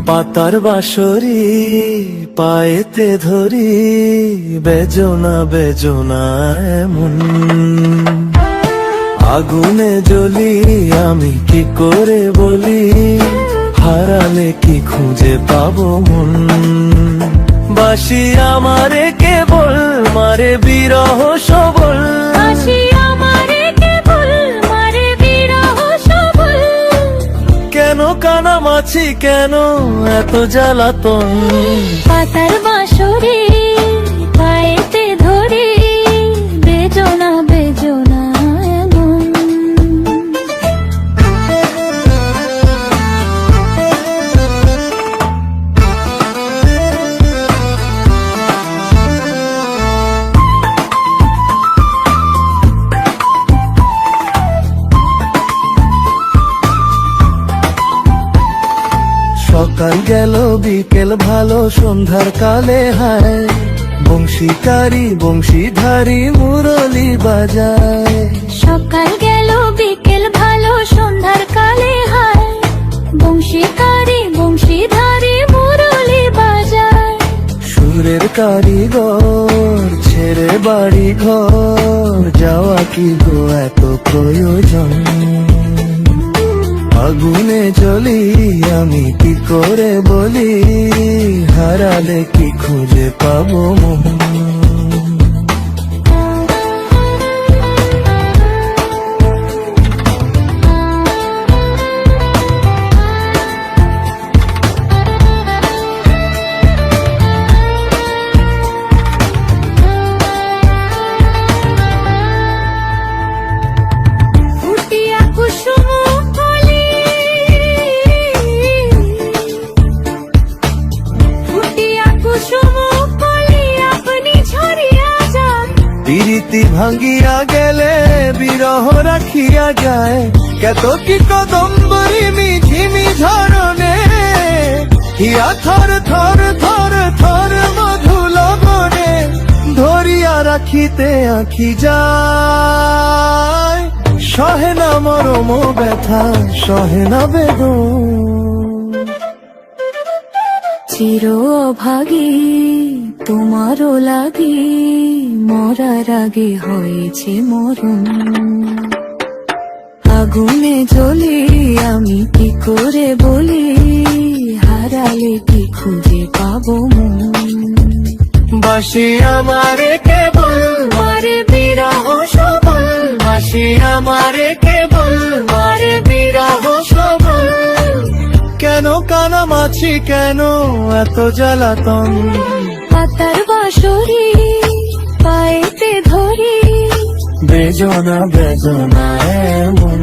পাতার বাঁশরি পায়েতে ধরি, বেজনা বেজনা এমন। আগুনে জ্বলি আমি কি করে বলি, হারালে কি খুঁজে পাবো মন। বাসি আমারে কেবল মারে বিরহ সবল, বাসি আমারে কেবল মারে বিরহ সবল। কেন কানামাছি কেন এত জ্বালাতন। পাতার বাঁশরি পায়েতে ধরি, বেজনা বেজনা এমন। সকাল গেল বিকেল ভালো সন্ধ্যার কালে হায়, বংশীকারী বংশীধারী মুরলি বাজায়। সকাল গেল বিকেল ভালো সন্ধ্যার কালে হায়, বংশীকারী বংশীধারী মুরলি বাজায়। সুরের কারিগর ছেড়ে বাড়ি ঘর, যাওয়া কি গো এত প্রয়োজন। আগুনে জ্বলি আমি কি করে বলি, হারালে কি খুঁজে পাবো মন। ফুটিয়া কুসুম কলি, ফুটিয়া কুসুম কলি আপনি ঝরিয়া যান। প্রীতি ভাঙ্গিয়া গেলে বিরহ রাখিয়া যায়, কত কি কদম্বরি মিঝিমি ঝরনে, হিয়া থর থর থর থর মধু লগনে, ধরিয়া রাখিতে আঁখি যায়। সহে না মরম ব্যথা সহে না বেদন। চির অভাগী তোমারও লাগি, মরার আগে হয়েছে মরণ। আগুনে জ্বলি আমি কি করে বলি, হারালে কি খুঁজে পাবো মন। বাসি আমারে কেবল মারে বিরহ সবল, বাসি আমারে কেবল মারে বিরহ সবল। কেন কানামাছি কেন এত জ্বালাতন। পাতার বাঁশরি পায়েতে ধরি, বেজনা বেজনা এমন।